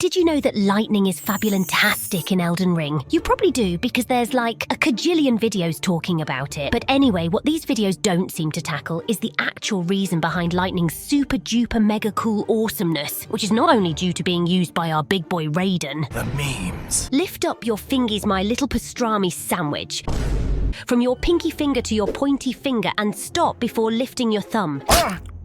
Did you know that lightning is fabulantastic in Elden Ring? You probably do, because there's like a cajillion videos talking about it. But anyway, what these videos don't seem to tackle is the actual reason behind lightning's super duper mega cool awesomeness, which is not only due to being used by our big boy Raiden. The memes. Lift up your fingies, my little pastrami sandwich. From your pinky finger to your pointy finger and stop before lifting your thumb.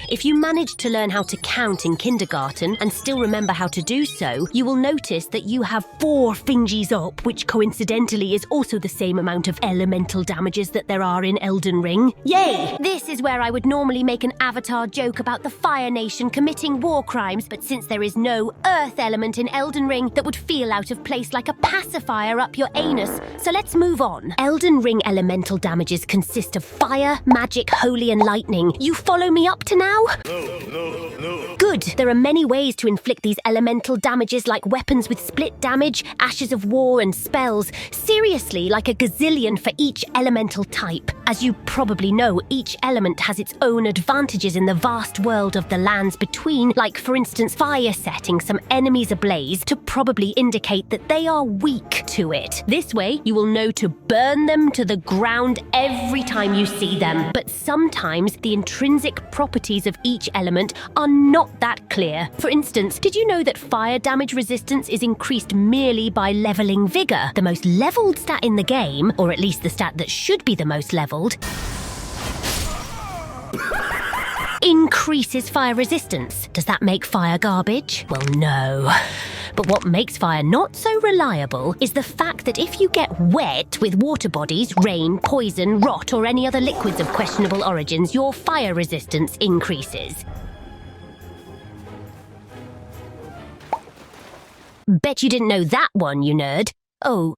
If you managed to learn how to count in kindergarten and still remember how to do so, you will notice that you have 4 fingies up, which coincidentally is also the same amount of elemental damages that there are in Elden Ring. Yay! This is where I would normally make an Avatar joke about the Fire Nation committing war crimes, but since there is no earth element in Elden Ring, that would feel out of place like a pacifier up your anus. So let's move on. Elden Ring elemental damages consist of fire, magic, holy, and lightning. You follow me up to now? No. Good. There are many ways to inflict these elemental damages, like weapons with split damage, ashes of war, and spells. Seriously, like a gazillion for each elemental type. As you probably know, each element has its own advantages in the vast world of the lands between, like for instance fire setting some enemies ablaze to probably indicate that they are weak to it. This way, you will know to burn them to the ground every time you see them. But sometimes the intrinsic properties of each element are not that clear. For instance, did you know that fire damage resistance is increased merely by leveling vigor, the most leveled stat in the game, or at least the stat that should be the most leveled? Increases fire resistance. Does that make fire garbage? Well, no. But what makes fire not so reliable is the fact that if you get wet with water bodies, rain, poison, rot, or any other liquids of questionable origins, your fire resistance increases. Bet you didn't know that one, you nerd. Oh,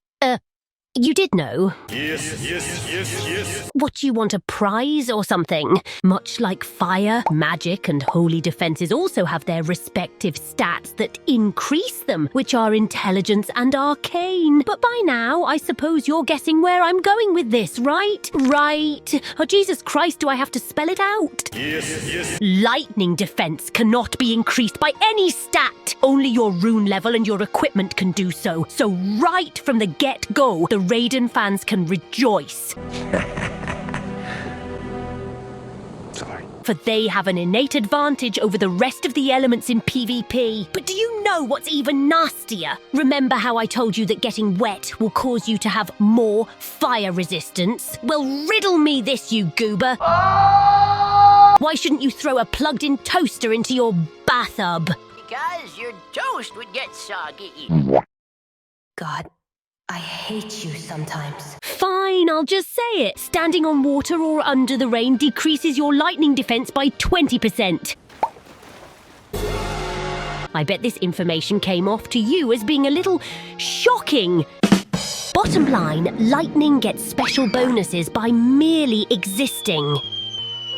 you did know? Yes. What, you want a prize or something? Much like fire, magic, and holy defenses also have their respective stats that increase them, which are intelligence and arcane. But by now, I suppose you're guessing where I'm going with this, right? Right. Oh, Jesus Christ, do I have to spell it out? Yes. Lightning defense cannot be increased by any stat. Only your rune level and your equipment can do so. So right from the get-go, the Raiden fans can rejoice. Sorry. For they have an innate advantage over the rest of the elements in PvP. But do you know what's even nastier? Remember how I told you that getting wet will cause you to have more fire resistance? Well, riddle me this, you goober. Why shouldn't you throw a plugged-in toaster into your bathtub? Because your toast would get soggy. God, I hate you sometimes. Fine, I'll just say it. Standing on water or under the rain decreases your lightning defense by 20%. I bet this information came off to you as being a little shocking. Bottom line, lightning gets special bonuses by merely existing.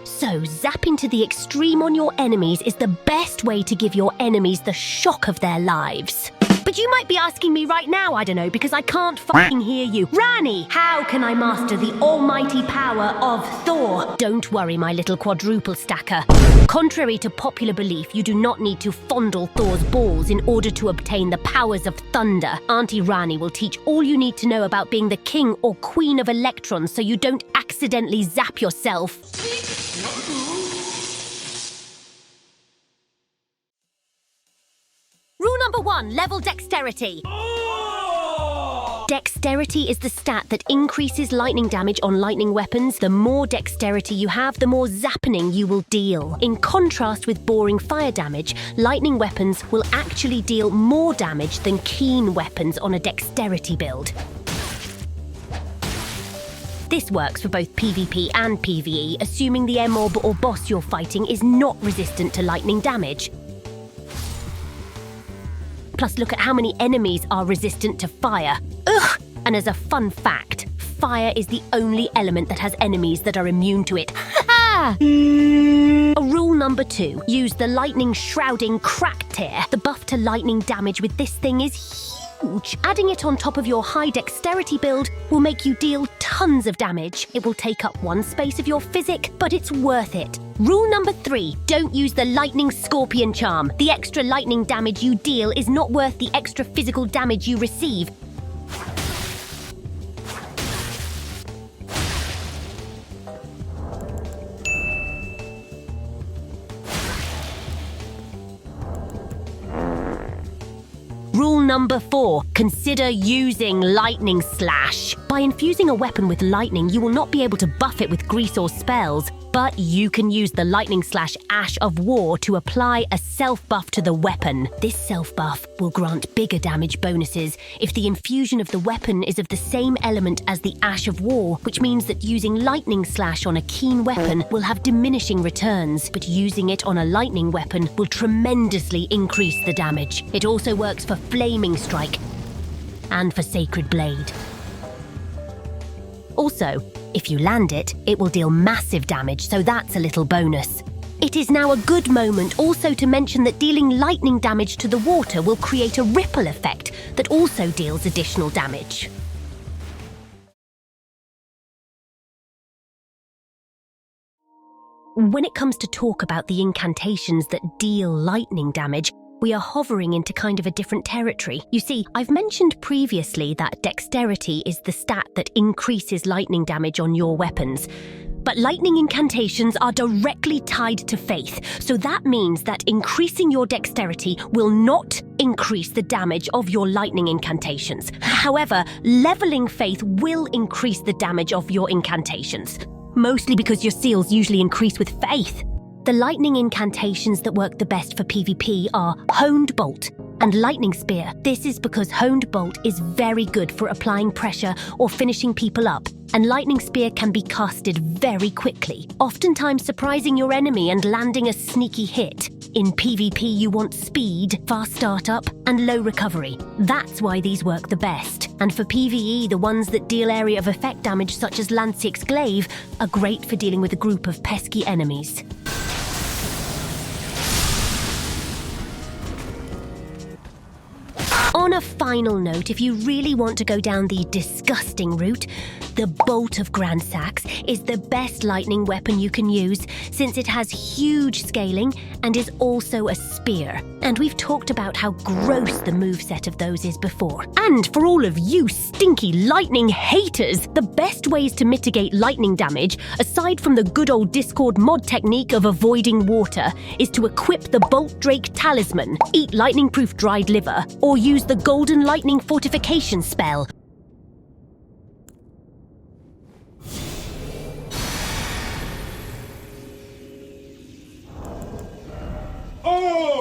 So, zapping to the extreme on your enemies is the best way to give your enemies the shock of their lives. But you might be asking me right now, I don't know, because I can't fucking hear you. Ranni, how can I master the almighty power of Thor? Don't worry, my little quadruple stacker. Contrary to popular belief, you do not need to fondle Thor's balls in order to obtain the powers of thunder. Auntie Ranni will teach all you need to know about being the king or queen of electrons so you don't accidentally zap yourself. Rule number 1, level dexterity. Dexterity is the stat that increases lightning damage on lightning weapons. The more dexterity you have, the more zapping you will deal. In contrast with boring fire damage, lightning weapons will actually deal more damage than keen weapons on a dexterity build. This works for both PvP and PvE, assuming the mob or boss you're fighting is not resistant to lightning damage. Plus, look at how many enemies are resistant to fire. Ugh! And as a fun fact, fire is the only element that has enemies that are immune to it. Ha ha! Rule number 2, use the lightning shrouding crack tear. The buff to lightning damage with this thing is huge. Adding it on top of your high dexterity build will make you deal tons of damage. It will take up one space of your physic, but it's worth it. Rule number 3, don't use the lightning scorpion charm. The extra lightning damage you deal is not worth the extra physical damage you receive. Rule number 4, consider using Lightning Slash. By infusing a weapon with lightning, you will not be able to buff it with grease or spells, but you can use the Lightning Slash Ash of War to apply a self-buff to the weapon. This self-buff will grant bigger damage bonuses if the infusion of the weapon is of the same element as the Ash of War, which means that using Lightning Slash on a keen weapon will have diminishing returns, but using it on a lightning weapon will tremendously increase the damage. It also works for Flaming Strike and for Sacred Blade. Also, if you land it, it will deal massive damage, so that's a little bonus. It is now a good moment also to mention that dealing lightning damage to the water will create a ripple effect that also deals additional damage. When it comes to talk about the incantations that deal lightning damage, we are hovering into kind of a different territory. You see, I've mentioned previously that dexterity is the stat that increases lightning damage on your weapons. But lightning incantations are directly tied to faith, so that means that increasing your dexterity will not increase the damage of your lightning incantations. However, leveling faith will increase the damage of your incantations, mostly because your seals usually increase with faith. The lightning incantations that work the best for PvP are Honed Bolt and Lightning Spear. This is because Honed Bolt is very good for applying pressure or finishing people up, and Lightning Spear can be casted very quickly, oftentimes surprising your enemy and landing a sneaky hit. In PvP, you want speed, fast startup, and low recovery. That's why these work the best. And for PvE, the ones that deal area of effect damage, such as Lancix's Glaive, are great for dealing with a group of pesky enemies. On a final note, if you really want to go down the disgusting route, the Bolt of Grandsax is the best lightning weapon you can use since it has huge scaling and is also a spear. And we've talked about how gross the moveset of those is before. And for all of you stinky lightning haters, the best ways to mitigate lightning damage, aside from the good old Discord mod technique of avoiding water, is to equip the Bolt Drake Talisman, eat lightning-proof dried liver, or use the Golden Lightning Fortification spell.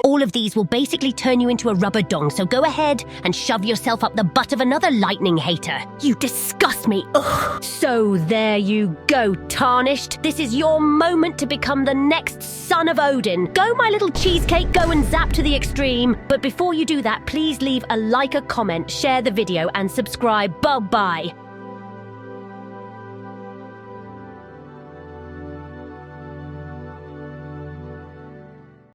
All of these will basically turn you into a rubber dong, so go ahead and shove yourself up the butt of another lightning hater. You disgust me, ugh. So there you go, Tarnished. This is your moment to become the next son of Odin. Go, my little cheesecake, go and zap to the extreme. But before you do that, please leave a like, a comment, share the video, and subscribe. Bye-bye.